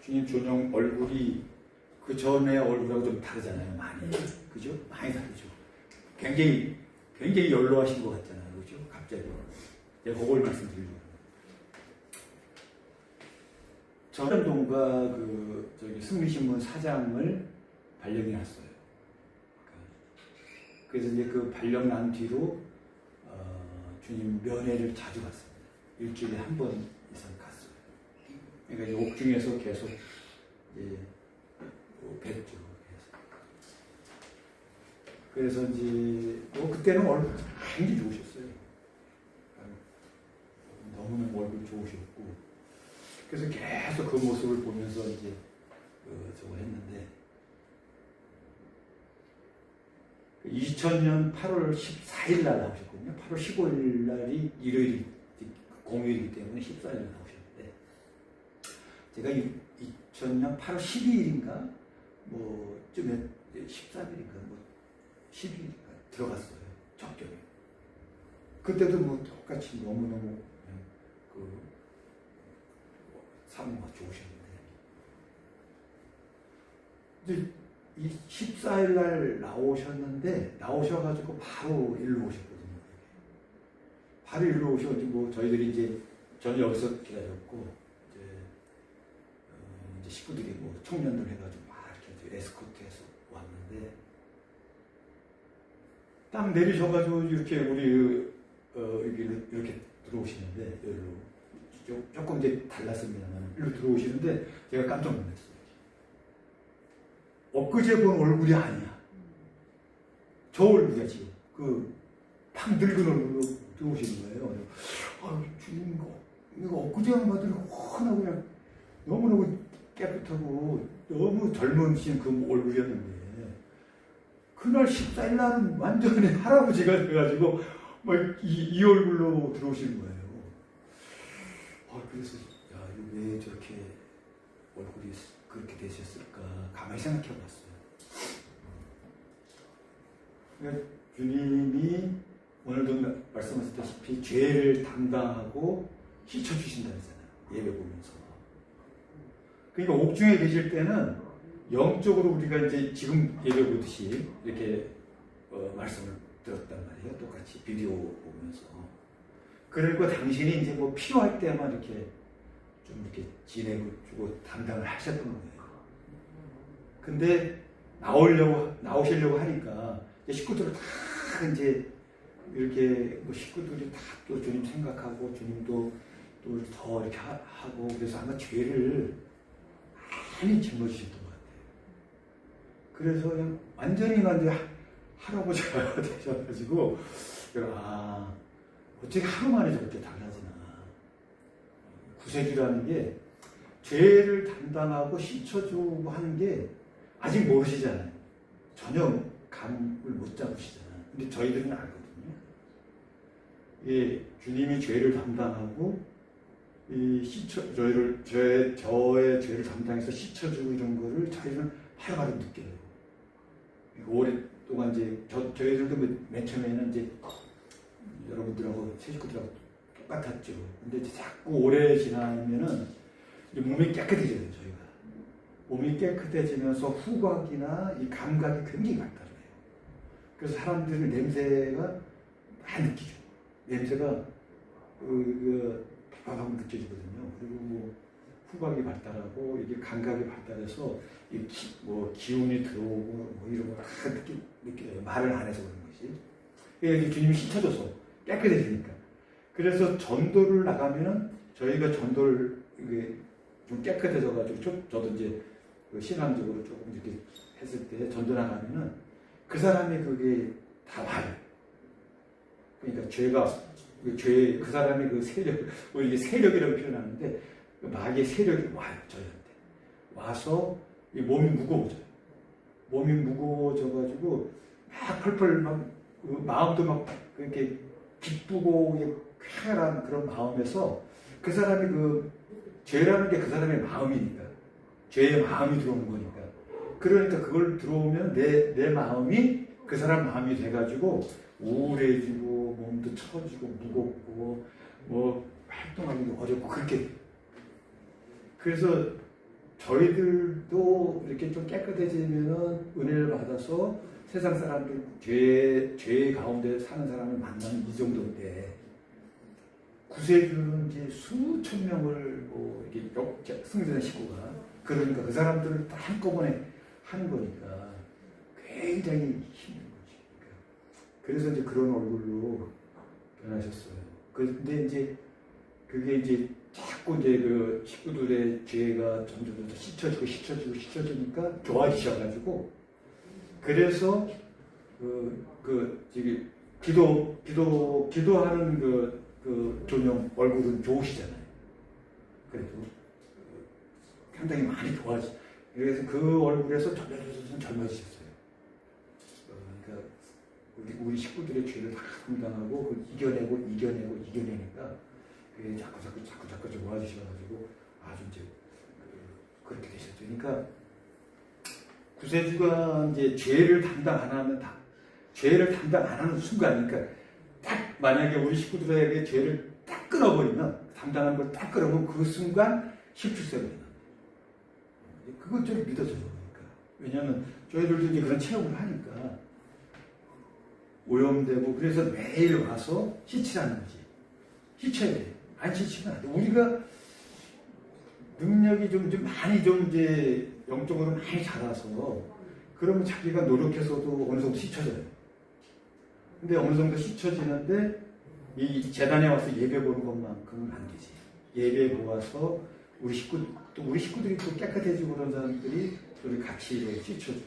주님 전용 얼굴이 그 전에 얼굴하고 좀 다르잖아요. 많이. 그죠? 많이 다르죠. 굉장히 연로하신 것 같잖아요. 그죠? 갑자기. 제가 그걸 말씀드리려고. 전동과 승리신문 사장을 발령이 났어요. 그래서 이제 그 발령 난 뒤로 주님 면회를 자주 갔습니다. 일주일에 한 번 이상 갔어요. 그러니까 이제 옥중에서 계속 이제 뵀죠. 그래서 이제 그때는 얼굴 굉장히 좋으셨어요. 너무너무 얼굴 좋으셨고, 그래서 계속 그 모습을 보면서 이제 저거 했는데, 2000년 8월 14일 날 나오셨거든요. 8월 15일 날이 일요일, 공휴일이기 때문에 14일 날 나오셨는데, 제가 2000년 8월 12일인가, 쯤에 13일인가, 12일인가 들어갔어요. 적경에. 그때도 똑같이 너무너무 사모가 좋으셨는데, 이제 이 14일 날 나오셔가지고 바로 일로 오셨거든요. 바로 일로 오셔가지고 저희들이 이제 저는 여기서 기다렸고, 이제 식구들이 청년들 해가지고 막 이렇게 에스코트해서 왔는데, 딱 내리셔가지고 이렇게 우리 이렇게 들어오시는데, 여기로 조금 이제 달랐습니다만 일로 들어오시는데 제가 깜짝 놀랐어요. 엊그제 본 얼굴이 아니야. 저 얼굴이야 지금. 팍 늙은 얼굴로 들어오시는 거예요. 주님 이거 엊그제 한 봐도 훤하고 그냥 너무너무 깨끗하고 너무 젊으신 그 얼굴이었는데, 그날 14일 날은 완전히 할아버지가 돼가지고 이 얼굴로 들어오시는 거예요. 그래서 왜 저렇게 얼굴이 그렇게 되셨을까 가만히 생각해 봤어요. 그러니까 주님이 오늘도 말씀하셨다시피 죄를 담당하고 씻어주신다 했잖아요. 예배 보면서. 그러니까 옥중에 계실 때는 영적으로 우리가 이제 지금 예배 보듯이 이렇게 말씀을 들었단 말이에요. 똑같이 비디오 보면서. 그리고 당신이 이제 필요할 때만 이렇게 좀 이렇게 지내고 담당을 하셨던 거예요. 근데 나오시려고 하니까 식구들을 다 이제 이렇게 식구들이 다 또 주님 생각하고 주님도 또 더 이렇게 하고, 그래서 아마 죄를 많이 짊어지셨던 것 같아요. 그래서 그냥 완전히 할아버지가 되셔가지고, 어떻게 하루 만에 저렇게 달라지나. 구세주라는 게 죄를 담당하고 씻어주고 하는 게 아직 모르시잖아요. 전혀 감을 못 잡으시잖아요. 근데 저희들은 알거든요. 주님이 죄를 담당하고 저의 죄를 담당해서 씻어주고 이런 거를 저희는 하루하루 느껴요. 오랫동안 이제 저희들도 맨 처음에는 이제 여러분들하고 새식구들하고 똑같았죠. 근데 이제 자꾸 오래 지나면은 몸이 깨끗해져요. 저희가 몸이 깨끗해지면서 후각이나 이 감각이 굉장히 발달해요. 그래서 사람들의 냄새가 다 느끼죠. 냄새가 바바바바 느껴지거든요. 그리고 후각이 발달하고 이게 감각이 발달해서 기운이 들어오고 이런 거 다 느껴요. 말을 안 해서 그런 것이. 그러니까 주님이 씻어줘서 깨끗해지니까. 그래서 전도를 나가면은 저희가 전도를 좀 깨끗해져가지고 저도 이제 신앙적으로 조금 이렇게 했을 때 전도 나가면은 그 사람이 그게 다 와요. 그러니까 그 사람이 그 세력, 우리 이게 세력이라고 표현하는데 마귀의 세력이 와요. 저희한테 와서 이 몸이 무거워져요. 몸이 무거워져가지고 막 펄펄 마음도 막 그렇게 기쁘고 쾌활한 그런 마음에서 그 사람이 죄라는 게 그 사람의 마음이니까, 죄의 마음이 들어오는 거니까, 그러니까 그걸 들어오면 내 마음이 그 사람 마음이 돼가지고 우울해지고 몸도 처지고 무겁고 활동하기 어렵고 그렇게. 그래서 저희들도 이렇게 좀 깨끗해지면은 은혜를 받아서 세상 사람들 죄 가운데 사는 사람을 만나는 이 정도인데 구세주는 이제 수천 명을 뭐 이렇게 승리된 식구가 그러니까 그 사람들을 다 한꺼번에 하는 거니까 굉장히 힘든 거지. 그래서 이제 그런 얼굴로 변하셨어요. 근데 이제 그게 이제 자꾸 이제 그 식구들의 죄가 점점 씻혀지니까 좋아지셔가지고 그래서 저기 기도하는 그 조명 얼굴은 좋으시잖아요. 그래도 상당히 많이 좋아지. 그래서 그 얼굴에서 젊어지셨어요. 그러니까 우리 식구들의 죄를 다 감당하고 이겨내니까 그게 자꾸 좋아지셔가지고 아주 이제 그렇게 되셨죠. 그러니까 구세주가 이제 죄를 담당 안 하는 순간, 그러니까 딱 만약에 우리 식구들에게 죄를 딱 끊어버리면 담당하는 걸 딱 끊어보면 그 순간 17세가 되는 그건 좀 믿어져요. 그러니까 왜냐하면 저희들도 이제 그런 체험을 하니까 오염되고 그래서 매일 와서 씻으라는 거지. 씻어야 돼. 안 씻으면 안 돼. 우리가 능력이 좀 많이 이제 영적으로 많이 자라서 그러면 자기가 노력해서도 어느 정도 씻혀져요. 근데 어느 정도 씻혀지는데 이 재단에 와서 예배 보는 것만큼은 안 되지. 예배 보아서 우리 식구들이 또 깨끗해지고 그런 사람들이 우리 같이 이렇게 씻혀주고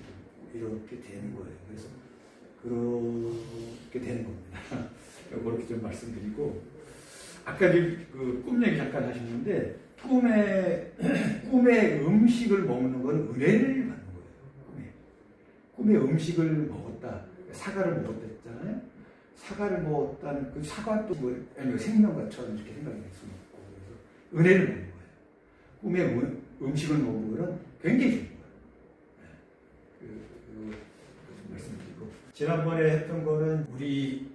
이렇게 되는 거예요. 그래서 그렇게 되는 겁니다. 그렇게 좀 말씀드리고 아까 그 꿈 얘기 잠깐 하셨는데 꿈에 음식을 먹는 건 은혜를 받는 거예요. 꿈에 음식을 먹었다. 사과를 먹었다 했잖아요. 사과를 먹었다는 그 사과도 생명과처럼 이렇게 생각이 될 수 있고 그래서 은혜를 먹는 거예요. 꿈에 음식을 먹는 거는 굉장히 중요한 거예요. 말씀드리고 지난번에 했던 거는 우리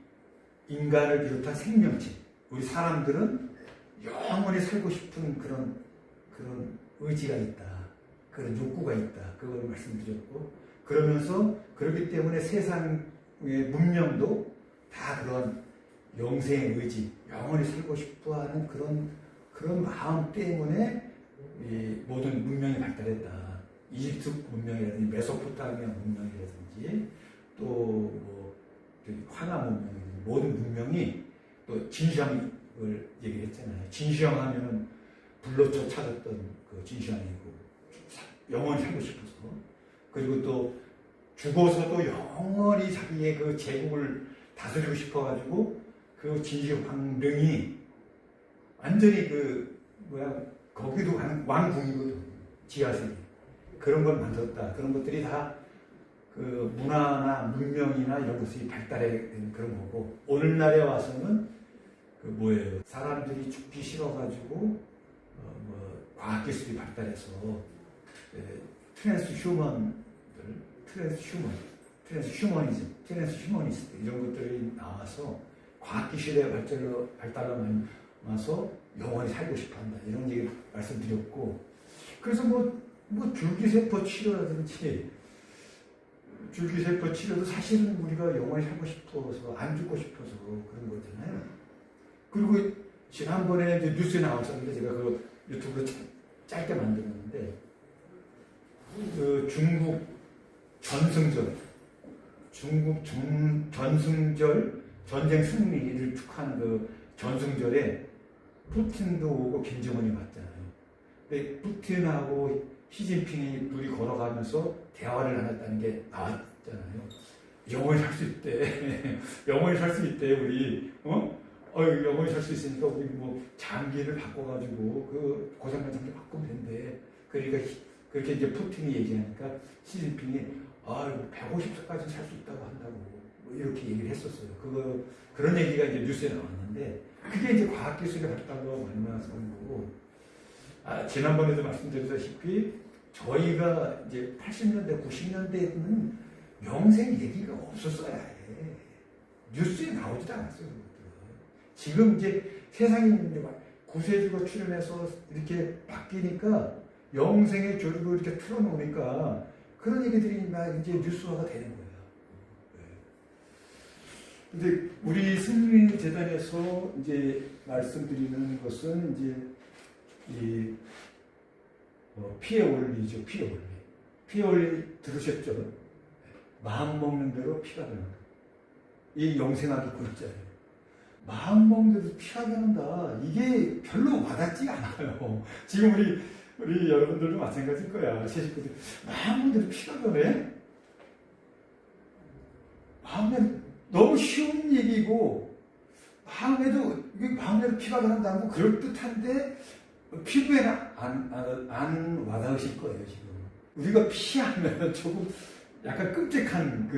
인간을 비롯한 생명체, 우리 사람들은 영원히 살고 싶은 그런 의지가 있다. 그런 욕구가 있다. 그걸 말씀드렸고 그러면서 그렇기 때문에 세상의 문명도 다 그런 영생의 의지, 영원히 살고 싶어하는 그런 마음 때문에 이 모든 문명이 발달했다. 이집트 문명이라든지 메소포타미아 문명이라든지 또 화나 문명이라든지 모든 문명이 또 진시황을 얘기했잖아요. 진시황 하면은 불로쳐 찾았던 그 진시황이고 영원히 살고 싶어서 그리고 또 죽어서도 영원히 자기의 그 제국을 다스리고 싶어가지고 그 진시황릉이 완전히 거기도 왕궁이거든. 지하실이 그런 걸 만들었다. 그런 것들이 다 그 문화나 문명이나 이런 것이 발달된 그런 거고 오늘날에 와서는 사람들이 죽기 싫어가지고 과학기술이 발달해서 트랜스휴머니스트 이런 것들이 나와서 과학기술의 발달로 와서 영원히 살고 싶어한다 이런 얘기 말씀드렸고 그래서 줄기세포 치료라든지 줄기세포 치료도 사실은 우리가 영원히 살고 싶어서 안 죽고 싶어서 그런 거잖아요. 그리고 지난번에 이제 뉴스에 나왔었는데 제가 그 유튜브로 짧게 만들었는데 그 중국 전승절 전쟁 승리를 축하하는 그 전승절에 푸틴도 오고 김정은이 왔잖아요. 근데 푸틴하고 시진핑이 둘이 걸어가면서 대화를 나눴다는 게 나왔잖아요. 영원히 살 수 있대. 영원히 살 수 있대 우리. 영원히 살 수 있으니까 우리 장기를 바꿔가지고 그 고장난 장기 바꾸면 된대. 그러니까 그렇게 이제 푸틴이 얘기하니까 시진핑이 150세까지 살 수 있다고 한다고 이렇게 얘기를 했었어요. 그런 얘기가 이제 뉴스에 나왔는데 그게 이제 과학기술의 발달로 만나서 하는 거고 지난번에도 말씀드렸다시피 저희가 이제 80년대, 90년대에는 영생 얘기가 없었어야 해. 뉴스에 나오지도 않았어요. 지금 이제 세상이 이제 구세주가 출연해서 이렇게 바뀌니까 영생의 조류를 이렇게 틀어놓으니까 그런 얘기들이 막 이제 뉴스화가 되는 거예요. 근데 우리 승리재단에서 이제 말씀드리는 것은 이제 이 피의 원리죠. 피의 원리. 피의 원리 들으셨죠? 마음 먹는 대로 피가 변한다. 이 영생학의 골자예요. 마음 먹는 대로 피가 변한다. 이게 별로 와닿지 않아요. 지금 우리 여러분들도 마찬가지일 거야. 제 식구들 마음 먹는 대로 피가 변해? 마음에 너무 쉬운 얘기고 마음대로 피가 변한다고 그럴듯한데 피부에는 안 와닿으실 거예요. 지금 우리가 피하면 조금 약간 끔찍한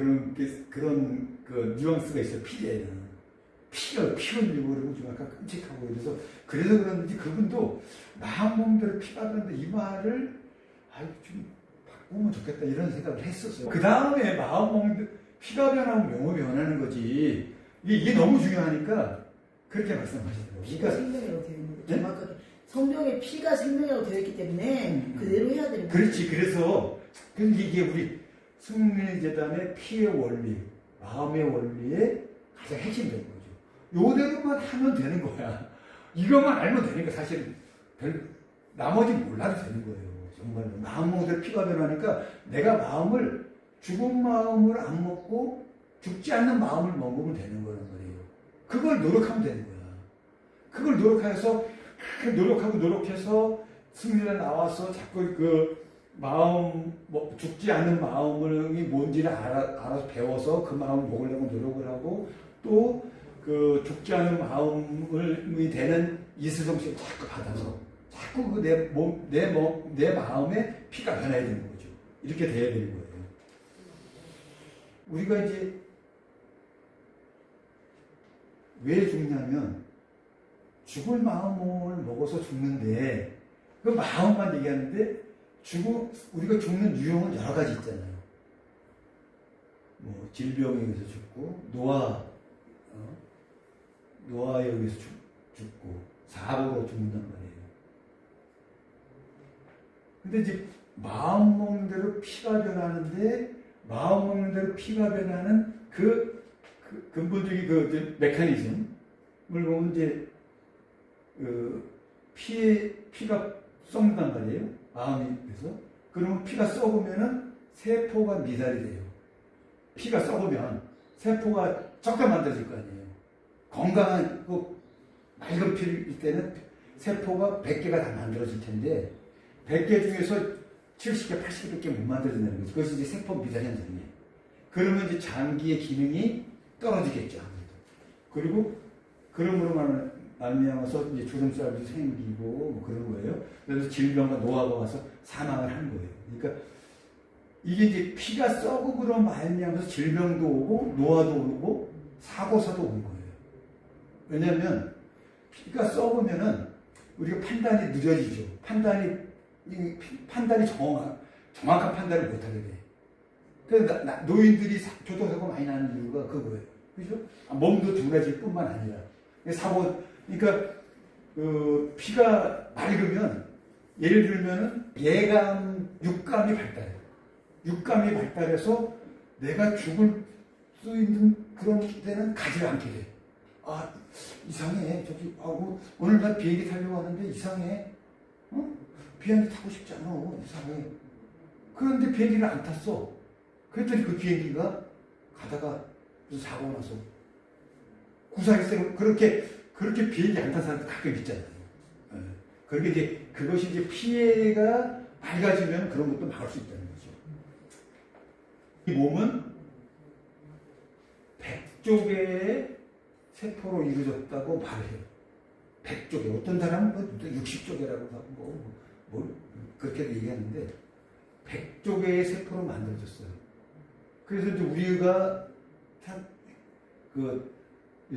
그런 그 뉘앙스가 있어요. 피에는 피 흘리고 그러고 좀 약간 끔찍하고 그래서 그런지 그분도 마음 먹는 대로 피가 변한다 이 말을 좀 바꾸면 좋겠다 이런 생각을 했었어요. 그 다음에 마음 먹는 대로 피가 변하고 명호이 변하는 거지. 이게 너무 중요하니까 그렇게 말씀하시더라고요. 피가 생명이라고 되어 있는 거죠. 정확하게 성경에 피가 생명이라고 되어 있기 때문에 그대로 해야 되는 거죠. 그렇지. 그래서 이게 우리 승리재단의 피의 원리, 마음의 원리의 가장 핵심인 거죠. 요대로만 하면 되는 거야. 이것만 알면 되니까 사실 나머지 몰라도 되는 거예요. 정말로 마음 먹은 대로 피가 변하니까 내가 죽은 마음을 안 먹고 죽지 않는 마음을 먹으면 되는 거란 말이에요. 그걸 노력하면 되는 거야. 그걸 노력해서 승리가 나와서 자꾸 그 마음, 죽지 않는 마음이 뭔지를 알아서 배워서 그 마음을 먹으려고 노력을 하고 또 그 죽지 않는 마음이 되는 이슬성씨를 자꾸 받아서 자꾸 내 마음에 피가 변해야 되는 거죠. 이렇게 돼야 되는 거예요. 우리가 이제 왜 죽냐면 죽을 마음을 먹어서 죽는데 그 마음만 얘기하는데 우리가 죽는 유형은 여러 가지 있잖아요. 질병에 의해서 죽고 노화에 의해서 죽고 사고로 죽는단 말이에요. 근데 이제 마음 먹는 대로 피가 변하는데 마음 먹는 대로 피가 변하는 그 근본적인 그 메커니즘을 보면 이제 피가 썩는단 말이에요. 마음이 돼서. 그러면 피가 썩으면은 세포가 미달이 돼요. 피가 썩으면 세포가 적게 만들어질 거 아니에요. 건강한 맑은 피일 때는 세포가 100개가 다 만들어질 텐데 100개 중에서 70개, 80개밖에 못 만들어진다는 거죠. 그것이 이제 세포 미달 현상이에요. 그러면 이제 장기의 기능이 떨어지겠죠. 그리고 그러므로 말미암아서 이제 주름살도 생기고 그런 거예요. 그래서 질병과 노화가 와서 사망을 하는 거예요. 그러니까 이게 이제 피가 썩음으로 말미암아서 질병도 오고 노화도 오고 사고사도 오는 거예요. 왜냐하면 피가 썩으면은 우리가 판단이 늦어지죠. 판단이 정확한 판단을 못하게 돼. 그래서 노인들이 교통사고 많이 나는 이유가 그거예요. 그죠? 몸도 둔해질 뿐만 아니라. 그러니까 피가 맑으면 예를 들면은 육감이 발달해요. 육감이 발달해서 내가 죽을 수 있는 그런 데는 가지 않게 돼. 이상해. 오늘 나 비행기 타려고 하는데 이상해. 비행기 타고 싶지 않아. 이상해. 그런데 비행기를 안 탔어. 그랬더니 그 비행기가 가다가 사고 나서 구사일생 그렇게 비행기 안 탄 사람도 가끔 있잖아요. 그렇게 이제 그것이 이제 피해가 맑아지면 그런 것도 막을 수 있다는 거죠. 이 몸은 100쪽의 세포로 이루어졌다고 말해요. 100쪽에 어떤 사람은 60쪽이라고 하고 그렇게 얘기하는데 100쪽의 세포로 만들어졌어요. 그래서 이제 우리가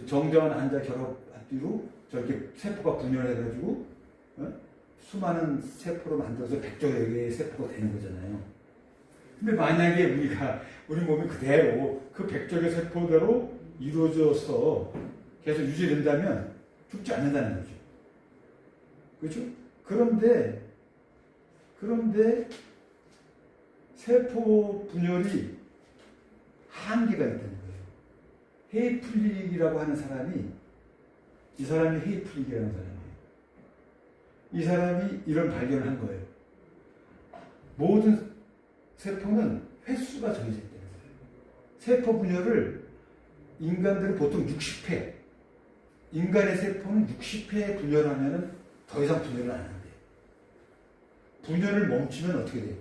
정자와 난자 결합한 뒤로 저렇게 세포가 분열해가지고 수많은 세포로 만들어서 100쪽의 개의 세포가 되는 거잖아요. 근데 만약에 우리 몸이 그대로 그 100쪽의 세포대로 이루어져서 계속 유지된다면 죽지 않는다는 거죠. 그렇죠? 그런데 그런데 세포 분열이 한계가 있다는 거예요. 헤이플릭이라고 하는 사람이, 이 사람이 헤이플릭이라는 사람이에요. 이 사람이 이런 발견을 한 거예요. 모든 세포는 횟수가 정해져 있다는 거예요. 세포 분열을 인간들은 보통 60회, 인간의 세포는 60회 분열하면 더 이상 분열을 안 한대요. 분열을 멈추면 어떻게 돼요?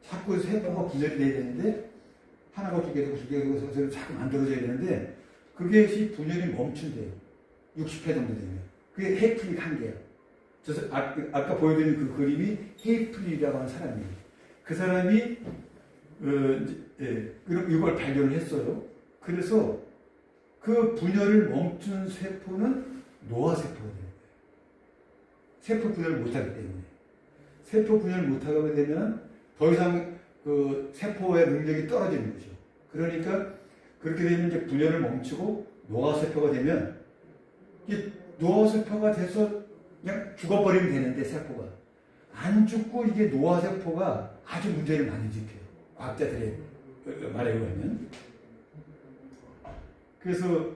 자꾸 세포가 분열이 돼야 되는데 하나가 두 개 되고 두 개 되고 서서 자꾸 만들어져야 되는데 그게 분열이 멈춘대요. 60회 정도 되면. 그게 헤이플릭 한계예요. 그래서 아까 보여드린 그 그림이 헤이플릭이라고 하는 사람이에요. 그 사람이 이걸 발견을 했어요. 그래서 그 분열을 멈춘 세포는 노화세포가 되는 거예요. 세포 분열을 못하기 때문에. 세포 분열을 못하게 되면 더 이상 그 세포의 능력이 떨어지는 거죠. 그러니까 그렇게 되면 이제 분열을 멈추고 노화세포가 되면 이 노화세포가 돼서 그냥 죽어버리면 되는데 세포가 안 죽고 이게 노화세포가 아주 문제를 많이 일으켜요. 과학자들의 말에 의하면. 그래서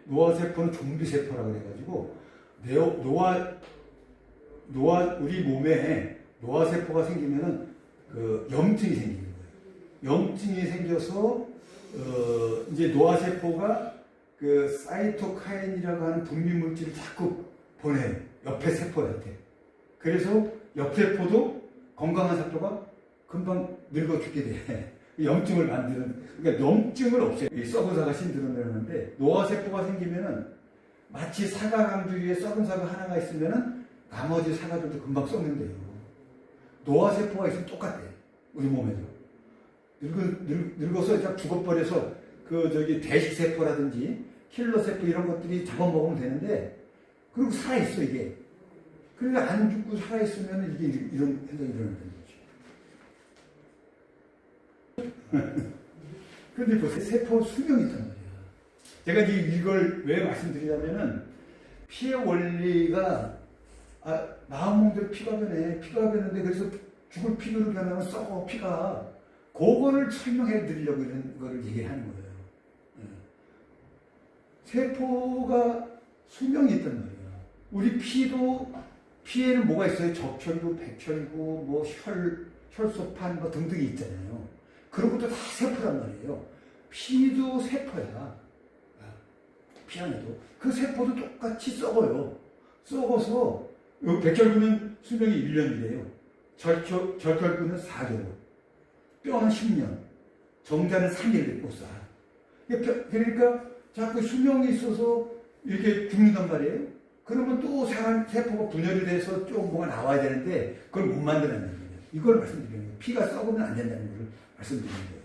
노화세포는 좀비세포라고 해가지고 우리 몸에 노화세포가 생기면은 그 염증이 생기는 거예요. 염증이 생겨서 이제 노화세포가 그 사이토카인이라고 하는 분비물질을 자꾸 보내요. 옆에 세포한테. 그래서 옆 세포도 건강한 세포가 금방 늙어 죽게 돼. 염증을 만드는, 그러니까 염증을 없애요. 이 썩은 사과 신드롬이라는데, 노화세포가 생기면은 마치 사과 강주 위에 썩은 사과 하나가 있으면은 나머지 사과들도 금방 썩는데요. 노화세포가 있으면 똑같대. 우리 몸에도. 늙어서 그냥 죽어버려서 대식세포라든지 킬러세포 이런 것들이 잡아먹으면 되는데, 그리고 살아있어, 이게. 그러니까 안 죽고 살아있으면 이게 이런 현상이 일어난다는 거죠. 그런데 그 세포 수명이 있단 말이야. 제가 이걸 왜 말씀드리냐면은, 피의 원리가, 마음먹대로 피가 변했는데, 그래서 죽을 피로 변하면 썩어, 피가. 그거를 설명해 드리려고 이런 거를 얘기하는 거예요. 세포가 수명이 있단 말이야. 우리 피에는 뭐가 있어요? 적혈구, 백혈구, 뭐 혈소판 뭐 등등이 있잖아요. 그런 것도 다 세포란 말이에요. 피도 세포야. 피 안에도. 그 세포도 똑같이 썩어요. 썩어서 백혈구는 수명이 1년이래요. 적혈구는 4개월. 뼈는 10년. 정자는 3일 못 살아. 그러니까 자꾸 수명이 있어서 이렇게 죽는단 말이에요. 그러면 또 세포가 분열이 돼서 좀 뭐가 나와야 되는데 그걸 못 만들어낸다는 거예요. 이걸 말씀드리는 거예요. 피가 썩으면 안 된다는 걸 말씀드리는 거예요.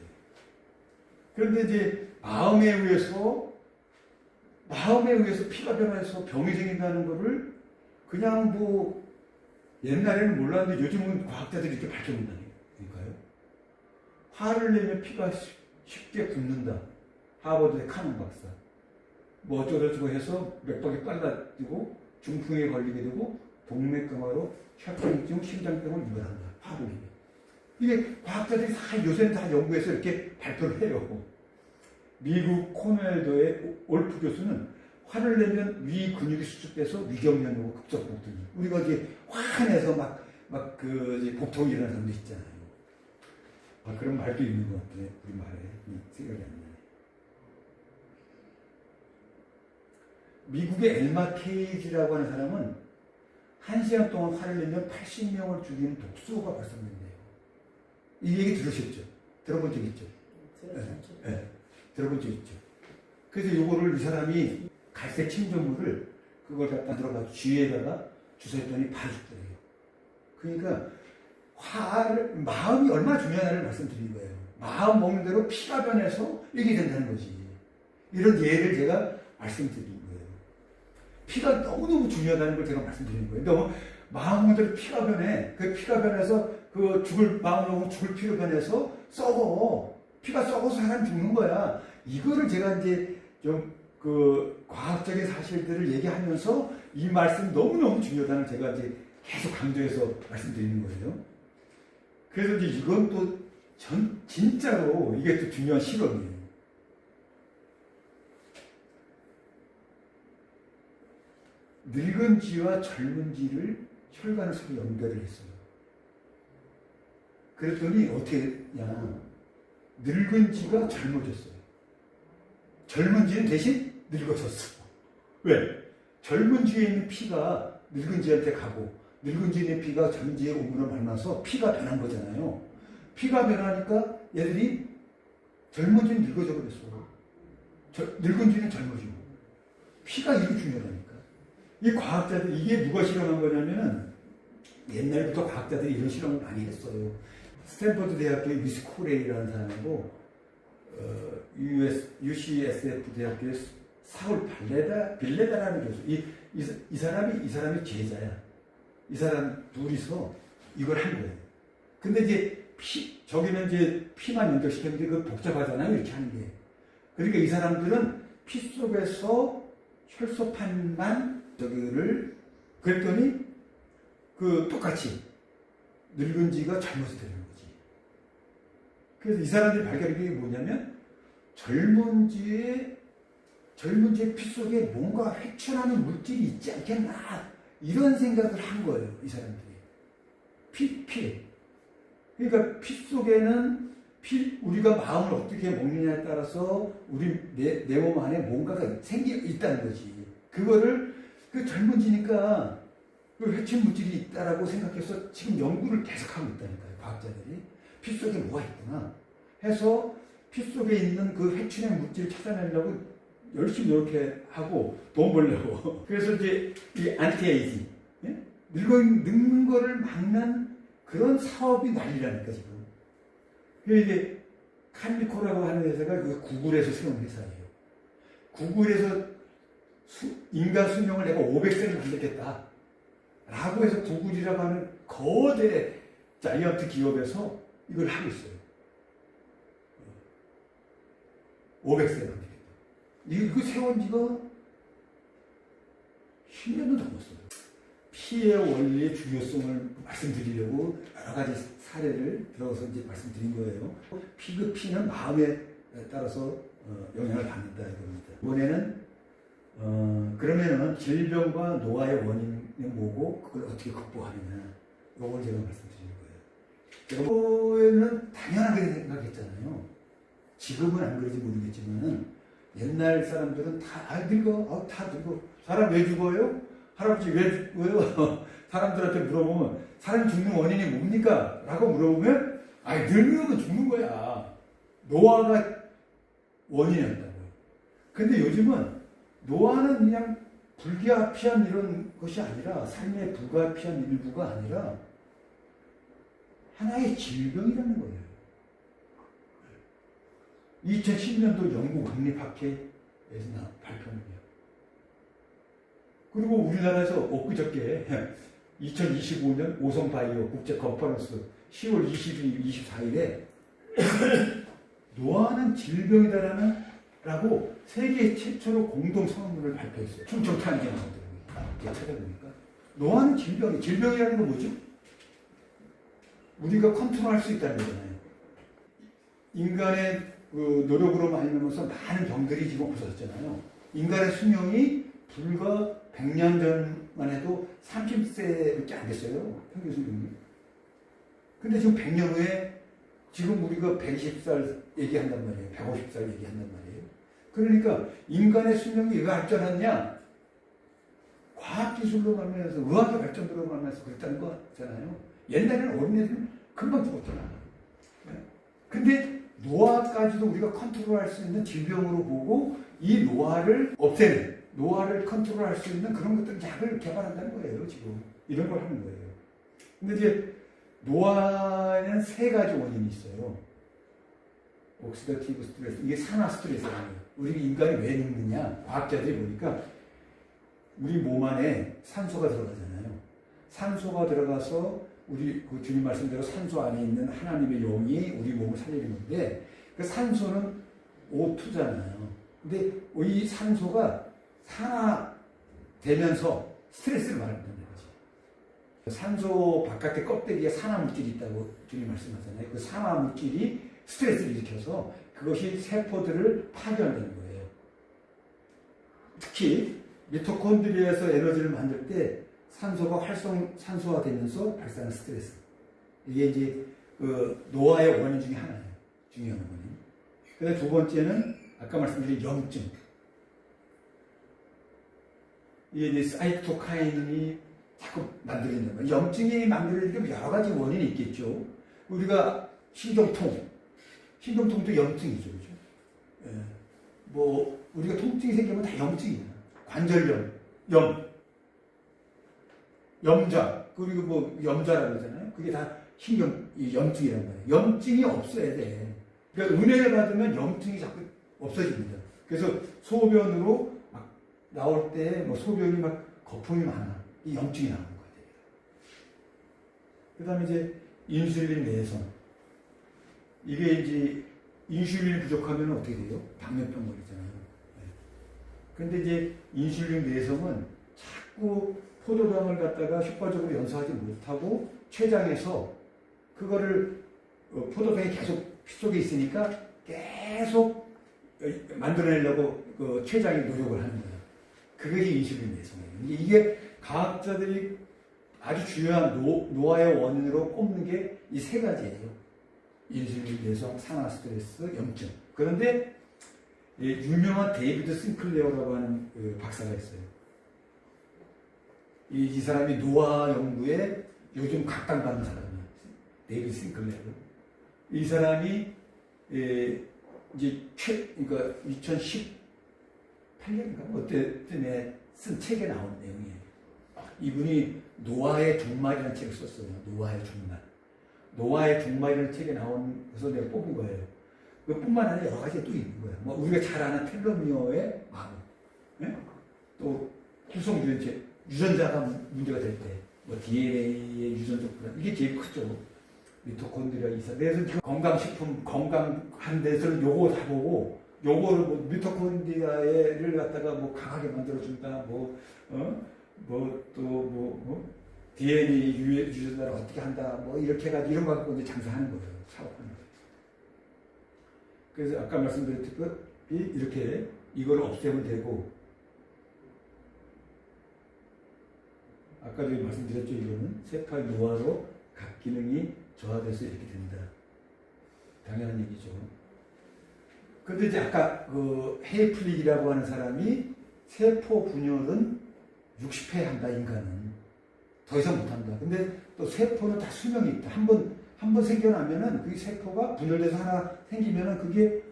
그런데 이제 마음에 의해서 피가 변해서 병이 생긴다는 거를 그냥 뭐 옛날에는 몰랐는데 요즘은 과학자들이 이렇게 밝혀낸다니까요. 화를 내면 피가 쉽게 붓는다. 하버드의 카논 박사. 뭐 어쩌고저쩌고 해서 맥박이 빨라지고 중풍에 걸리게 되고 동맥경화로 혈통증, 심장병을 유발한다. 화를 내면. 이게 과학자들이 요새는 다 연구해서 이렇게 발표를 해요. 미국 코넬도의 올프 교수는 화를 내면 위 근육이 수축돼서 위경련으로 급속복통이. 우리가 이제 화내서 복통이 일어나는 사람도 있잖아요. 그런 말도 있는 것 같아. 우리 말에 생각이 안 나네. 미국의 엘마 케이지라고 하는 사람은 1시간 동안 화를 내면 80명을 죽이는 독소가 발생된대요. 이 얘기 들으셨죠? 들어본 적 있죠? 네. 들어본 적 있죠? 그래서 요거를 이 사람이 갈색 침전물을 그걸 갖다 들어가서 쥐에다가 주사했더니 바로 죽더래요. 그러니까 마음이 얼마나 중요하냐를 말씀드린 거예요. 마음 먹는 대로 피가 변해서 이게 된다는 거지. 이런 예를 제가 말씀드린 거예요. 피가 너무너무 중요하다는 걸 제가 말씀드리는 거예요. 너무 마음 먹는 대로 피가 변해. 그 피가 변해서 마음을 먹으면 죽을 피로 변해서 썩어. 피가 썩어서 사람 죽는 거야. 이거를 제가 이제 좀 과학적인 사실들을 얘기하면서 이 말씀이 너무너무 중요하다는 제가 이제 계속 강조해서 말씀드리는 거예요. 그래서 이제 이건 또 진짜로 이게 또 중요한 실험이에요. 늙은 쥐와 젊은 쥐를 혈관을 서로 연결을 했어요. 그랬더니 어떻게 했냐. 늙은 쥐가 젊어졌어요. 젊은 쥐는 대신 늙어졌어. 왜? 젊은 쥐에 있는 피가 늙은 쥐한테 가고 늙은 쥐에 있는 피가 젊은 쥐의 오물을 만나서 피가 변한 거잖아요. 피가 변하니까 얘들이 젊은 쥐는 늙어져 버렸어. 늙은 쥐는 젊어지고. 피가 이렇게 중요하다니까. 이 과학자들, 이게 누가 실험한 거냐면은 옛날부터 과학자들이 이런 실험을 많이 했어요. 스탠퍼드 대학교의 미스 코레이라는 사람이고, UCSF 대학교의 사울 빌레다라는 교수. 이 사람이 제자야. 이 사람 둘이서 이걸 한 거예요. 근데 이제 저기는 이제 피만 연결시켰는데 그거 복잡하잖아요. 이렇게 하는 게. 그러니까 이 사람들은 피 속에서 혈소판만 그랬더니 똑같이 늙은 쥐가 젊어서 되는 거지. 그래서 이 사람들이 발견한 게 뭐냐면 젊은 쥐의 피 속에 뭔가 회춘하는 물질이 있지 않겠나 이런 생각을 한 거예요. 이 사람들이. 피. 그러니까 피 속에는 우리가 마음을 어떻게 먹느냐에 따라서 내 몸 안에 뭔가가 있다는 거지. 그거를 젊은 쥐니까 그 회춘 물질이 있다라고 생각해서 지금 연구를 계속하고 있다니까요. 과학자들이. 피 속에 뭐가 있구나 해서 피 속에 있는 그 회춘의 물질을 찾아내려고 열심히 이렇게 하고 돈 벌려고. 그래서 이제 이 안티에이징, 예? 늙는 거를 막는 그런 사업이 난리라니까 지금. 이게 칼리코라고 하는 회사가 그 구글에서 세운 회사예요. 구글에서 인간 수명을 내가 500세를 만들겠다 라고 해서 구글이라고 하는 거대 자이언트 기업에서 이걸 하고 있어요. 500세를 만들겠다. 이거 세운 지가 10년도 넘었어요. 피의 원리의 중요성을 말씀드리려고 여러 가지 사례를 들어서 이제 말씀드린 거예요. 피는 마음에 따라서 영향을 받는다 이겁니다. 이번에는 그러면은 질병과 노화의 원인은 뭐고 그걸 어떻게 극복하느냐 이걸 제가 말씀드리는 거예요. 이거는 당연하게 생각했잖아요. 지금은 안 그런지 모르겠지만은 옛날 사람들은 다 늙어, 다 늙어. 사람 왜 죽어요? 할아버지 왜 죽어요? 사람들한테 물어보면 사람 죽는 원인이 뭡니까? 라고 물어보면 늙으면 죽는 거야. 노화가 원인이었다고요. 근데 요즘은 노화는 그냥 불가피한 이런 것이 아니라 삶의 불가피한 일부가 아니라 하나의 질병이라는 거예요. 2010년도 영국 국립학회에서 발표한 거예요. 그리고 우리나라에서 엊그저께 2025년 오성바이오 국제 컨퍼런스 10월 22일, 24일에 노화는 질병이다라는 라고 세계 최초로 공동 선언문을 발표했어요. 충청탄 게 나오더라고요. 찾아보니까 노화는 질병이라는 건 뭐죠? 우리가 컨트롤할 수 있다는 거잖아요. 인간의 그 노력으로 말미암아서 많은 병들이 지금 없어졌잖아요. 인간의 수명이 불과 100년 전만 해도 30세밖에 안 됐어요. 평균 수명이. 근데 지금 100년 후에 지금 우리가 120살 얘기한단 말이에요. 150살 얘기한단 말이에요. 그러니까 인간의 수명이 왜 발전했냐? 과학기술로 말미암아서 의학의 발전으로 말미암아서 그랬다는 거잖아요. 옛날에는 어린애들은 금방 죽었잖아. 근데 노화까지도 우리가 컨트롤할 수 있는 질병으로 보고 이 노화를 없애는, 노화를 컨트롤할 수 있는 그런 것들 약을 개발한다는 거예요. 지금 이런 걸 하는 거예요. 근데 이제 노화에는 세 가지 원인이 있어요. 옥시다티브 스트레스, 이게 산화 스트레스라는 거예요. 우리 인간이 왜 늙느냐? 과학자들이 보니까 우리 몸 안에 산소가 들어가잖아요. 산소가 들어가서 우리 그 주님 말씀대로 산소 안에 있는 하나님의 영이 우리 몸을 살리는 건데 그 산소는 O2잖아요. 근데 이 산소가 산화되면서 스트레스를 받는다는 거지. 산소 바깥에 껍데기에 산화 물질이 있다고 주님 말씀하잖아요. 그 산화 물질이 스트레스를 일으켜서 그것이 세포들을 파괴한다는 거예요. 특히 미토콘드리아에서 에너지를 만들 때 산소가 산소화되면서 발생하는 스트레스. 이게 이제 그 노화의 원인 중에 하나예요. 중요한 원인. 그다음에 두 번째는 아까 말씀드린 염증. 이게 이제 사이토카인이 자꾸 만들어지는 거예요. 염증이 만들어지면 여러 가지 원인이 있겠죠. 우리가 신경통도 염증이죠, 그죠? 예. 뭐 우리가 통증이 생기면 다 염증이야. 관절염, 염좌, 그리고 뭐 염좌라고 그러잖아요. 그게 다 염증이란 말이에요. 염증이 없어야 돼. 그러니까 은혜를 받으면 염증이 자꾸 없어집니다. 그래서 소변으로 막 나올 때 뭐 소변이 막 거품이 많아. 이 염증이 나오는 거예요. 그 다음에 이제 인슐린 내성. 이게 이제 인슐린이 부족하면 어떻게 돼요? 당뇨병 걸리잖아요. 그런데 이제 인슐린 내성은 자꾸 포도당을 갖다가 효과적으로 연소하지 못하고 췌장에서 그거를 포도당이 계속 피 속에 있으니까 계속 만들어내려고 그 췌장이 노력을 하는 거예요. 그것이 인슐린 내성이에요. 이게 과학자들이 아주 중요한 노화의 원인으로 꼽는 게 이 세 가지예요. 인슐린 내성, 산화 스트레스, 염증. 그런데 유명한 데이비드 싱클레어라고 하는 그 박사가 있어요. 이 사람이 노화 연구에 요즘 각광받는 사람이에요. 데이비드 싱클레어. 이 사람이 이제 그러니까 2018년인가 어때쯤에 쓴 책에 나온 내용이에요. 이분이 노화의 종말이라는 책을 썼어요. 노화의 종말. 노화의 종말이라는 책에 나온서 내가 뽑은 거예요. 그뿐만 아니라 여러 가지 또 있는 거예요. 뭐 우리가 잘 아는 텔로미어의 마법, 네? 또 구성 유전자가 문제가 될 때, 뭐 DNA의 유전적 불안 이게 제일 크죠. 미토콘드리아 이사. 그래서 지금 건강식품 건강한 데서는 요거 다 보고 요거를 뭐 미토콘드리아를 갖다가 뭐 강하게 만들어준다. DNA 유전자를 어떻게 한다. 뭐 이렇게 해가지고 이런 거 갖고 이제 장사하는 거예요. 사업하는 거예요. 그래서 아까 말씀드렸듯이 이렇게 이걸 없애면 되고, 아까도 말씀드렸죠. 이거는 세포의 노화로 각 기능이 저하돼서 이렇게 된다. 당연한 얘기죠. 근데 이제 아까 그 헤이플릭이라고 하는 사람이 세포 분열은 60회 한다, 인간은. 더 이상 못한다. 근데 또 세포는 다 수명이 있다. 한 번 생겨나면은 그 세포가 분열돼서 하나 생기면은 그게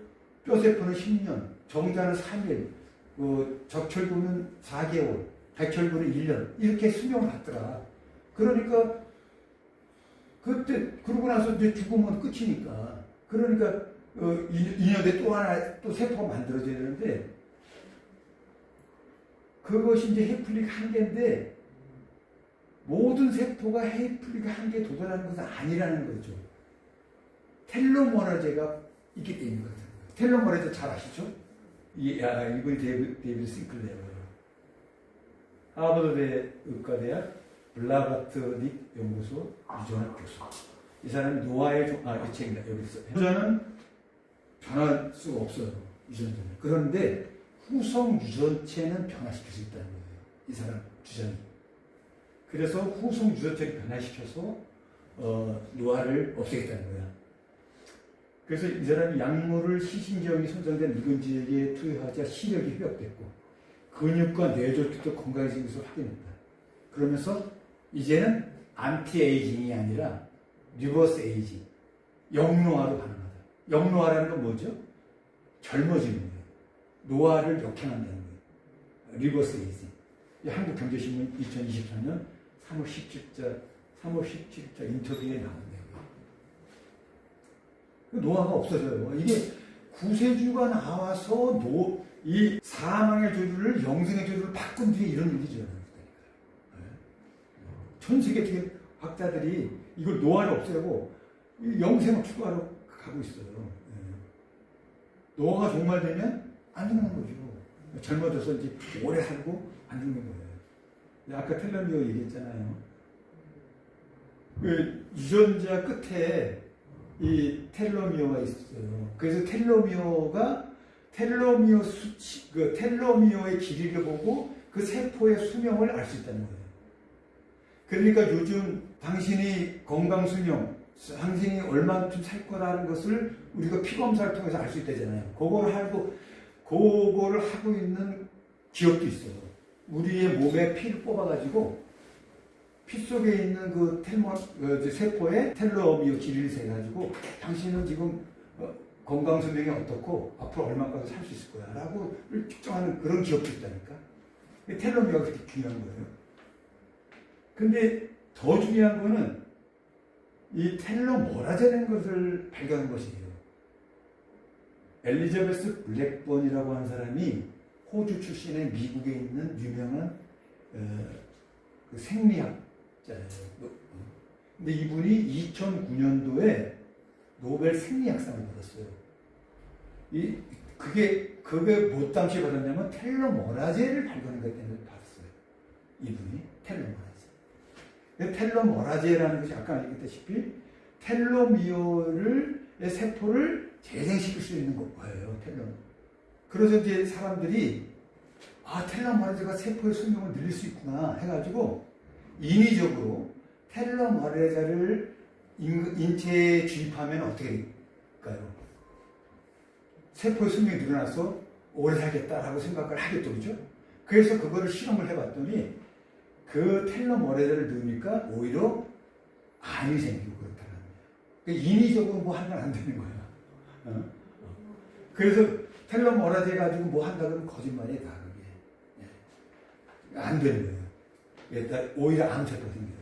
뼈세포는 10년, 정자는 3일, 적혈구는 4개월, 백혈구는 1년, 이렇게 수명을 갖더라. 그러니까, 그러고 나서 이제 죽으면 끝이니까. 그러니까, 2년 뒤에 또 세포가 만들어져야 되는데, 그것이 이제 헤이플릭 한계인데, 모든 세포가 헤이플릭 한계에 도달하는 것은 아니라는 거죠. 텔로머라제가 있기 때문인 것 같아요. 텔로머라제 잘 아시죠? 이분이 데이비드 싱클레어예요. 하버드 의과대학 블라바트 닉 연구소 유전학 교수. 이 사람이 노화의 이 책입니다. 여기 있어요. 유전은 변할 수가 없어요. 유전자는. 그런데 후성 유전체는 변화시킬 수 있다는 거예요. 이 사람 주장이. 그래서 후성 유전체를 변화시켜서 노화를 없애겠다는 거야. 그래서 이 사람이 약물을 시신경이 손상된 누군지에게 투여하자 시력이 회복됐고 근육과 뇌졸기도 건강해진 것을 확인했다. 그러면서 이제는 안티에이징이 아니라 리버스 에이징, 역노화로 가능하다. 역노화라는 건 뭐죠? 젊어지는 거예요. 노화를 역행한다는 거예요. 리버스 에이징. 한국경제신문 2024년 3월 17자 인터뷰에 나온대요. 노화가 없어져요. 이게 구세주가 나와서 이 사망의 조류를 영생의 조류를 바꾼 뒤에 이런 일이 일어나니까요. 전 세계 학자들이 이걸 노화를 없애고 영생을 추구하러 가고 있어요. 노화가 종말되면 안 죽는 거죠. 젊어져서 이제 오래 살고 안 죽는 거예요. 아까 텔레미어 얘기했잖아요. 그 유전자 끝에 이 텔로미어가 있어요. 그래서 텔로미어 수치, 그 텔로미어의 길이를 보고 그 세포의 수명을 알 수 있다는 거예요. 그러니까 요즘 당신이 건강 수명, 당신이 얼마쯤 살 거라는 것을 우리가 피 검사를 통해서 알 수 있다잖아요. 그거를 하고 있는 기업도 있어요. 우리의 몸에 피를 뽑아가지고 피 속에 있는 그 세포의 텔로미어 길이를 세가지고 당신은 지금 건강 수명이 어떻고 앞으로 얼마까지 살 수 있을 거야 라고 측정하는 그런 기업도 있다니까. 텔로미어가 그렇게 중요한 거예요. 근데 더 중요한 거는 이 텔로모라제라는 것을 발견한 것이에요. 엘리자베스 블랙번이라고 하는 사람이 호주 출신의 미국에 있는 유명한 그 생리학자예요. 근데 이분이 2009년도에 노벨 생리학상을 받았어요. 그게 뭐 당시에 받았냐면 텔로모라제를 발견한 것 때문에 받았어요. 이분이 텔로모라제. 텔로모라제라는 것이 아까 얘기했다시피 텔로미어의 세포를 재생시킬 수 있는 거예요. 그래서 이제 사람들이 텔로모라제가 세포의 수명을 늘릴 수 있구나 해가지고 인위적으로 텔로모라제를 인체에 주입하면 어떻게 될까요? 세포의 수명이 늘어나서 오래 살겠다라고 생각을 하겠죠, 그죠? 그래서 그거를 실험을 해봤더니 그 텔로모라제를 넣으니까 오히려 암이 생기고 그렇다는 거예요. 그러니까 인위적으로 뭐 하면 안 되는 거야. 그래서 텔로모라제 가지고 뭐 한다 그러면 거짓말이에요, 다 그게. 안 되는 거예요. 오히려 암세포가 생겨요.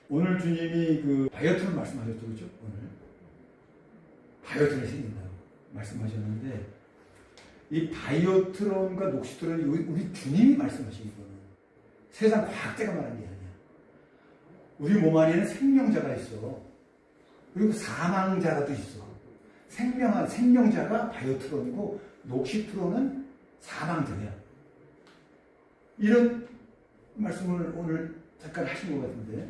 오늘 주님이 그 바이오트론 말씀하셨죠, 그죠? 오늘 바이오트론이 생긴다고 말씀하셨는데 이 바이오트론과 녹시트론이 우리 주님이 말씀하신 거는 세상 과학자가 말한 게 아니야. 우리 몸 안에는 생명자가 있어. 그리고 사망자라도 있어. 생명자가 바이오트론이고 녹시트론은 사망자야. 이런 말씀을 오늘 잠깐 하신 것 같은데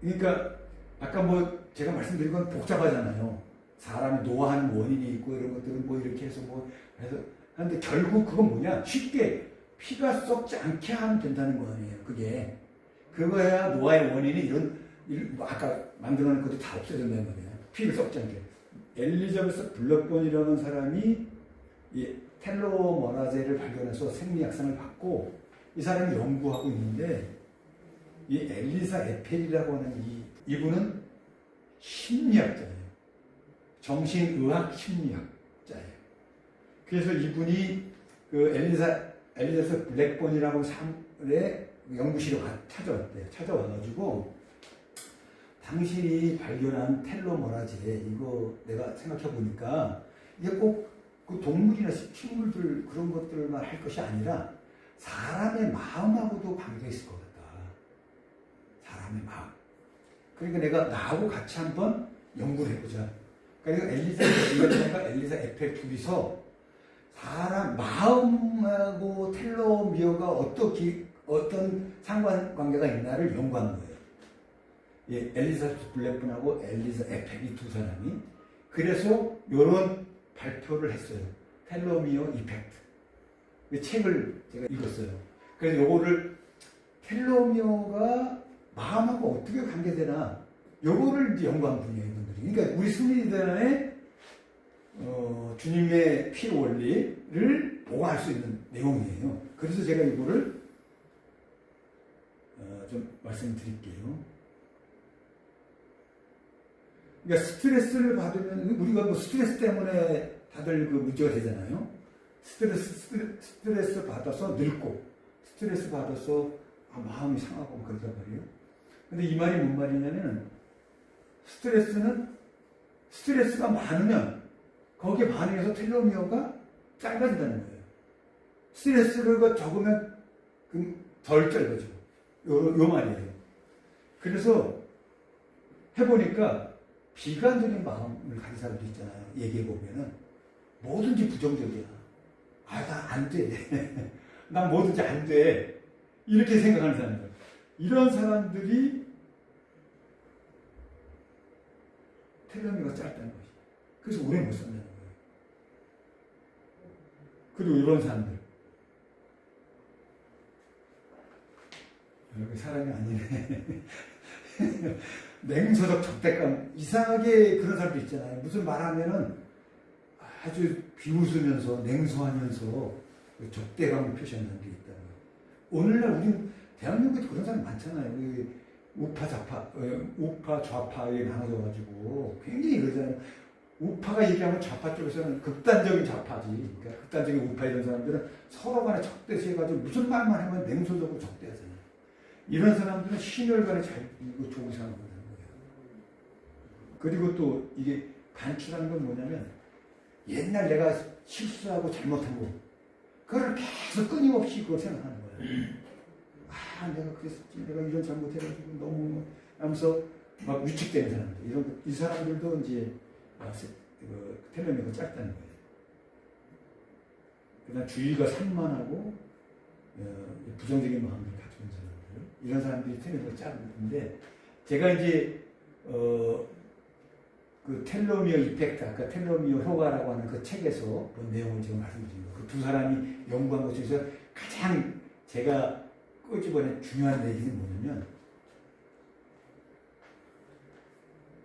그러니까 아까 뭐 제가 말씀드린 건 복잡하잖아요. 사람이 노화하는 원인이 있고 이런 것들은 뭐 이렇게 해서 해서 하는데 결국 그건 뭐냐? 쉽게 피가 썩지 않게 하면 된다는 거 아니에요. 그거야 노화의 원인이 아까 만들어놓은 것도 다 없어진다는 거예요. 피를 썩지 않게. 엘리자베스 블랙번이라는 사람이 이 텔로모라제를 발견해서 생리학상을 받고 이 사람이 연구하고 있는데 이 엘리사 에펠이라고 하는 이분은 심리학자예요. 정신의학 심리학자예요. 그래서 이분이 그 엘리자베스 블랙번이라고 사람의 연구실에 찾아와가지고 당신이 발견한 텔로모라제 이거 내가 생각해 보니까 이게 꼭 그 동물이나 식물들 그런 것들만 할 것이 아니라 사람의 마음하고도 관계가 있을 것 같다. 사람의 마음. 그러니까 내가 나하고 같이 한번 연구를 해보자. 그러니까 엘리자 에펠 둘이서 사람 마음하고 텔로미어가 어떤 상관관계가 있나를 연구하는 거예요. 예, 엘리자베스 블랙번하고 엘리자 에펠 이 두 사람이 그래서 이런 발표를 했어요. 텔로미어 이펙트. 그 책을 제가 읽었어요. 그래서 요거를 텔로미어가 마음하고 어떻게 관계되나 요거를 이제 연구한 분이에요, 이분들이. 그러니까 우리 승리대단의 주님의 피 원리를 보고할 수 있는 내용이에요. 그래서 제가 이거를 좀 말씀드릴게요. 그러니까 스트레스를 받으면 우리가 뭐 스트레스 때문에 다들 그 문제가 되잖아요. 스트레스 받아서 늙고 스트레스 받아서 마음이 상하고 그러단 말이에요. 근데 이 말이 뭔 말이냐면 스트레스가 많으면 거기에 반응해서 텔로미어가 짧아진다는 거예요. 스트레스가 적으면 덜 짧아져. 요 말이에요. 그래서 해보니까 비관적인 마음을 가진 사람도 있잖아요. 얘기해보면은 뭐든지 부정적이야. 나 안 돼. 난 뭐든지 안 돼. 이렇게 생각하는 사람들. 이런 사람들이 텔레미어가 짧다는 거지. 그래서 오래 못 산다는 거예요. 그리고 이런 사람들. 여기 사람이 아니네. 냉소적 적대감. 이상하게 그런 사람도 있잖아요. 무슨 말하면은 아주 비웃으면서 냉소하면서 적대감을 표시하는 게 있다. 오늘날 우리 대한민국에 그런 사람 많잖아요. 우파 좌파에 나눠져가지고 굉장히 그러잖아요. 우파가 얘기하면 좌파 쪽에서는 극단적인 좌파지. 그러니까 극단적인 우파 이런 사람들은 서로 간에 적대시해가지고 무슨 말만 하면 냉소적으로 적대하잖아요. 이런 사람들은 신혈간에 잘 이거 좋은 생각을 하는 거예요. 그리고 또 이게 반출하는 건 뭐냐면 옛날 내가 실수하고 잘못한 거 그걸 계속 끊임없이 그걸 생각하는 거예요. 아 내가 그랬었지 내가 이런 잘못해가지고 너무 하면서 막 위축되는 사람들 이 사람들도 이제 텔레미어가 짧다는 거예요. 그다음 주의가 산만하고 부정적인 마음을 가지고 있는 사람들 이런 사람들이 텔레미어가 짧은데 제가 이제 그 텔로미어 이펙트, 아까 텔로미어 효과라고 하는 그 책에서 본 내용을 지금 말씀드린 거. 그 두 사람이 연구한 것 중에서 가장 제가 끄집어낸 중요한 얘기는 뭐냐면,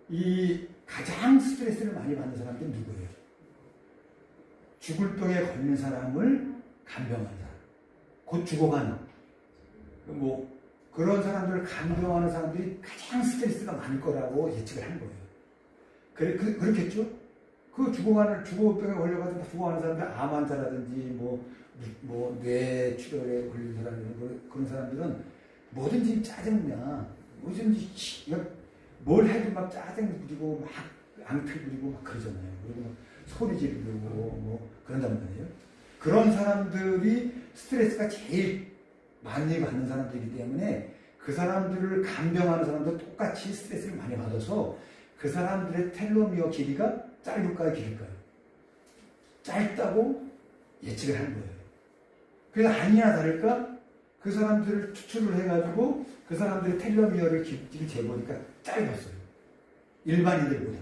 이 가장 스트레스를 많이 받는 사람들은 누구예요? 죽을 병에 걸린 사람을 간병하는 사람. 곧 죽어가는. 그런 사람들을 간병하는 사람들이 가장 스트레스가 많을 거라고 예측을 한 거예요. 그렇겠죠? 그 죽어병에 걸려가지고 죽어가는 사람들, 암 환자라든지, 뇌출혈에 걸린 사람들, 그런 사람들은 뭐든지 짜증나. 뭐든지, 뭘 해도 막 짜증 부리고, 막 앙탈 부리고, 막 그러잖아요. 그리고 막 소리 지르고, 그런단 말이에요. 그런 사람들이 스트레스가 제일 많이 받는 사람들이기 때문에 그 사람들을 간병하는 사람도 똑같이 스트레스를 많이 받아서 그 사람들의 텔로미어 길이가 짧을까요, 길일까요? 짧다고 예측을 한 거예요. 그래서 아니나 다를까 그 사람들을 추출을 해가지고 그 사람들의 텔로미어를 길이를 재보니까 짧았어요. 일반인들보다.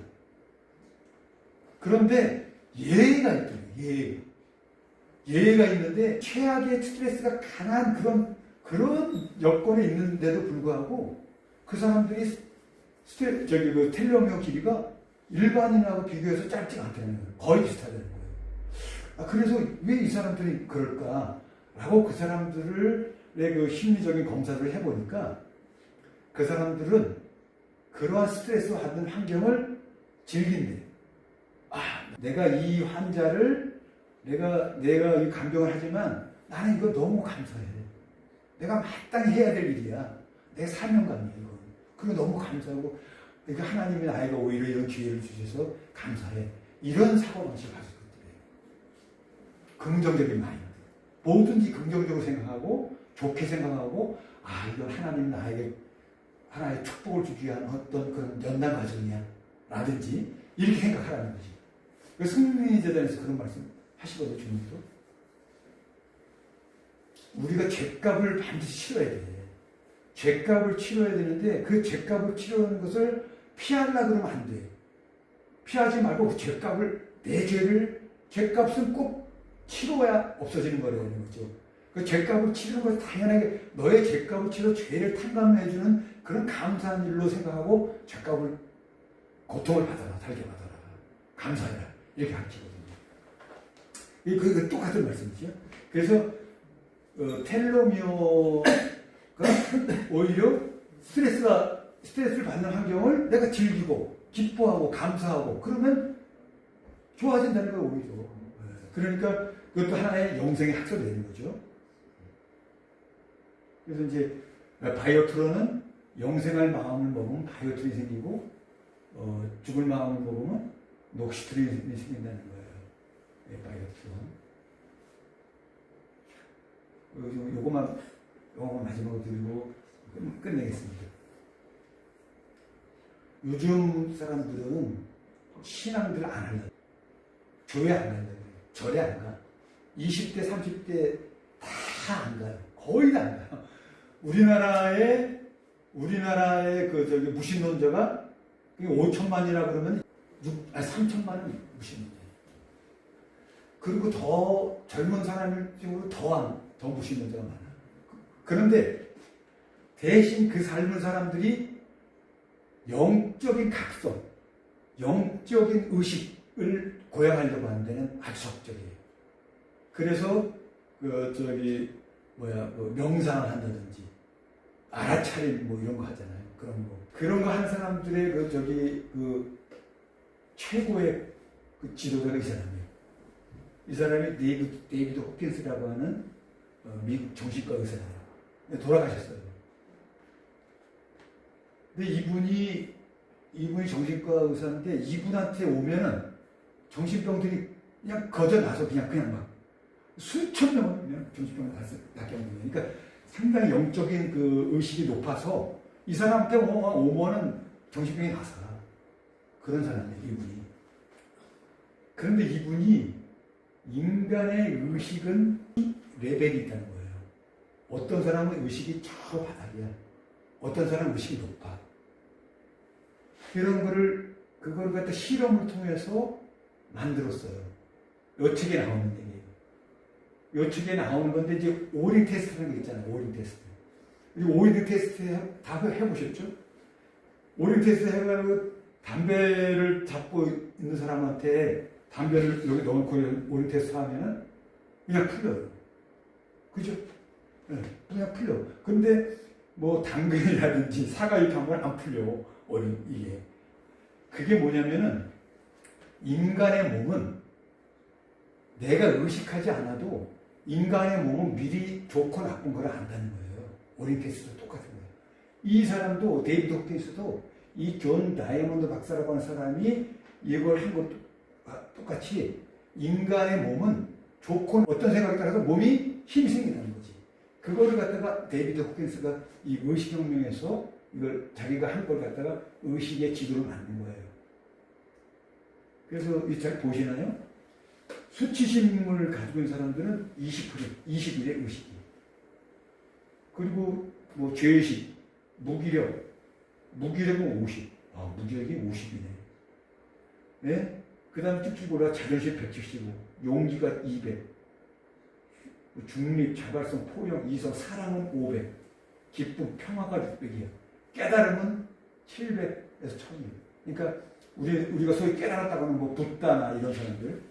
그런데 예외가 있더라고요. 예외가 있는데 최악의 스트레스가 강한 그런 여건에 있는데도 불구하고 그 사람들이 그 텔로미어 길이가 일반인하고 비교해서 짧지 않다는 거예요. 거의 비슷하다는 거예요. 그래서 왜 이 사람들이 그럴까라고 그 사람들의 그 심리적인 검사를 해보니까 그 사람들은 그러한 스트레스 받는 환경을 즐긴대요. 내가 이 환자를 내가 이 간병을 하지만 나는 이거 너무 감사해. 내가 마땅히 해야 될 일이야. 내 사명감이야, 이거. 그리고 너무 감사하고, 그러니까 하나님이 나에게 오히려 이런 기회를 주셔서 감사해. 이런 사고방식을 가지고 있더래요. 긍정적인 마인드. 뭐든지 긍정적으로 생각하고, 좋게 생각하고, 이건 하나님 나에게 하나의 축복을 주기 위한 어떤 그런 연단 과정이야. 라든지, 이렇게 생각하라는 거지. 그래서 승리의 재단에서 그런 말씀 하시거든요, 주님도. 우리가 죗값을 반드시 치러야 돼. 죗값을 치러야 되는데 그 죗값을 치르는 것을 피하려고 그러면 안 돼. 피하지 말고 그 죗값을, 내 죄를, 죗값은 꼭 치러야 없어지는 거라는 거죠. 그 죗값을 치르는 것은 당연하게 너의 죗값을 치러 죄를 탕감해주는 그런 감사한 일로 생각하고 죗값을, 고통을 받아라, 살게 받아라. 감사해라. 이렇게 가르치거든요. 이거 똑같은 말씀이죠. 그래서 텔로미어가 오히려 스트레스를 받는 환경을 내가 즐기고 기뻐하고 감사하고 그러면 좋아진다는 거예요, 오히려. 그러니까 그것도 하나의 영생의 학설이 되는 거죠. 그래서 이제 바이오트론은 영생할 마음을 먹으면 바이오트론이 생기고 죽을 마음을 먹으면 녹시트론이 생긴다는 거예요. 바이오트론. 요거만 마지막으로 드리고 끝내겠습니다. 요즘 사람들은 신앙들 안 한다. 교회 안 간다. 절에 안 가. 20대, 30대 다 안 가요. 거의 다 안 가요. 우리나라의 무신론자가 5천만이라 그러면 3천만 원 무시는 거예요. 그리고 더 젊은 사람일 경우로 더 무시는 데가 많아. 그런데 대신 그 삶은 사람들이 영적인 각성, 영적인 의식을 고양하려고 하는 데는 아주 적절해요. 그래서 명상을 한다든지 알아차림 뭐 이런 거 하잖아요. 그런 거 하는 사람들의 최고의 그 지도자가 이 사람이에요. 이 사람이 데이비드 호킨스라고 하는 미국 정신과 의사예요. 돌아가셨어요. 근데 이분이 정신과 의사인데 이분한테 오면은 정신병들이 그냥 거저나서 그냥 막 수천 명을 그냥 정신병을 낫게 하는 거예요. 그러니까 상당히 영적인 그 의식이 높아서 이 사람한테 오면은 정신병이 나서 그런 사람이에요, 이분이. 그런데 이분이 인간의 의식은 레벨이 있다는 거예요. 어떤 사람은 의식이 저 바닥이야. 어떤 사람은 의식이 높아. 그걸 갖다 실험을 통해서 만들었어요. 요 책에 나오는 얘기예요. 요 책에 나오는 건데, 이제 오링 테스트라는 게 있잖아요. 오링 테스트. 오링 테스트 다 해보셨죠? 오링 테스트 해가지고 담배를 잡고 있는 사람한테 담배를 여기 넣고 오링 테스트 하면은 그냥 풀려요. 그죠? 네, 그냥 풀려. 근데 뭐 당근이라든지 사과잎 한 번 안 풀려. 이게. 그게 뭐냐면은 인간의 몸은 내가 의식하지 않아도 인간의 몸은 미리 좋고 나쁜 걸 안다는 거예요. 오링 테스트도 똑같은 거예요. 이 사람도 데이비드 호킨스도 이 존 다이아몬드 박사라고 하는 사람이 이걸 한 것도 똑같이 인간의 몸은 좋고 어떤 생각에 따라서 몸이 힘이 생긴다는 거지. 그거를 갖다가 데이비드 호킨스가 이 의식혁명에서 이걸 자기가 한 걸 갖다가 의식의 지도를 만든 거예요. 그래서 이 잘 보시나요? 수치심을 가지고 있는 사람들은 20일의 의식이. 그리고 뭐 죄의식, 무기력은 50. 무기력이 50이네. 네? 그 다음에 쭉쭉 올라 자존심 175, 용기가 200, 중립, 자발성, 포용, 이성, 사랑은 500, 기쁨, 평화가 600이야. 깨달음은 700에서 1000이에요. 그러니까 우리가 소위 깨달았다고 하는 뭐 붓다나 이런 사람들,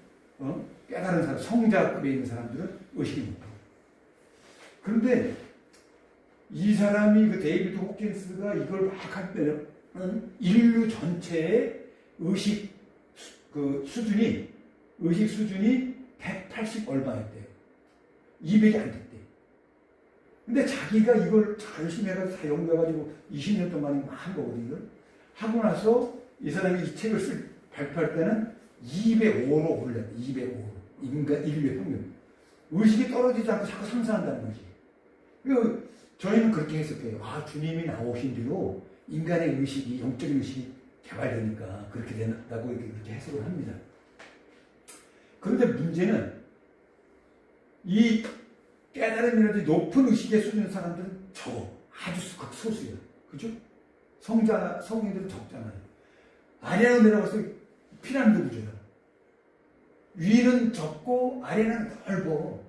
깨달은 사람, 성자급에 있는 사람들은 의식이 높아. 그런데 이 사람이 그 데이비드 호킨스가 이걸 막 할 때는 인류 전체의 의식 수준이 180 얼마였대요. 200이 안 됐대. 근데 자기가 이걸 열심히 해가지고 다 연구해가지고 20년 동안 한 거거든요. 하고 나서 이 사람이 이 책을 발표할 때는 205로 올렸대. 205로. 인류의 평균. 의식이 떨어지지 않고 자꾸 상승한다는 거지. 그리고 저희는 그렇게 해석해요. 주님이 나오신 뒤로 인간의 의식이, 영적인 의식이 개발되니까 그렇게 된다고 이렇게 해석을 합니다. 그런데 문제는 이 깨달음이라든지 높은 의식의 수준 사람들은 아주 극소수예요. 그죠? 성인들은 적잖아요. 아래로 내려가서 피라미드 구조야. 위는 적고 아래는 넓어.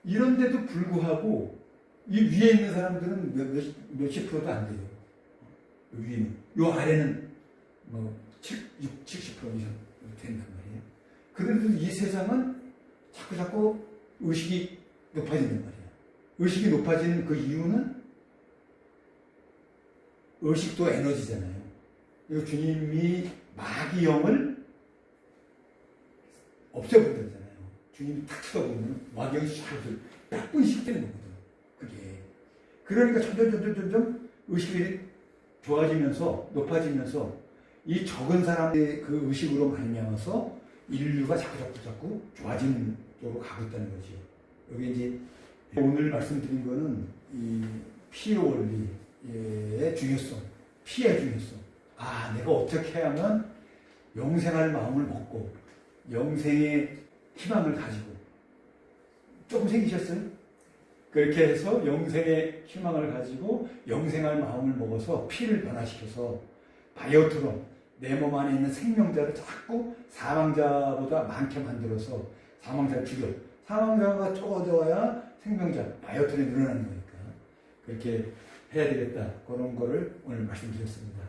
이런데도 불구하고 이 위에 있는 사람들은 몇십 프로도 안 돼요. 위는. 요 아래는 뭐 70% 이상 된단 말이에요. 그런데도 이 세상은 자꾸 의식이 높아진단 말이에요. 의식이 높아지는 그 이유는 의식도 에너지잖아요. 그리고 주님이 마귀영을 없애버리잖아요. 주님이 탁 쳐다보면 마귀영이 쫙 분식되는 거거든. 그게. 그러니까 점점 의식이 좋아지면서 높아지면서 이 적은 사람의 그 의식으로 말미암아서 인류가 자꾸 좋아지는 쪽으로 가고 있다는 거지. 여기 이제 오늘 말씀드린 거는 이 피의 원리의 중요성, 피의 중요성. 내가 어떻게 하면 영생할 마음을 먹고 영생의 희망을 가지고 조금 생기셨어요? 그렇게 해서 영생의 희망을 가지고 영생할 마음을 먹어서 피를 변화시켜서 바이오트론, 내 몸 안에 있는 생명자를 자꾸 사망자보다 많게 만들어서 사망자를 죽여. 사망자가 적어져야 생명자, 바이오트론이 늘어나는 거니까. 그렇게 해야 되겠다. 그런 거를 오늘 말씀드렸습니다.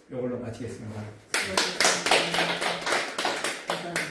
이걸로 마치겠습니다. 수고하셨습니다. 감사합니다.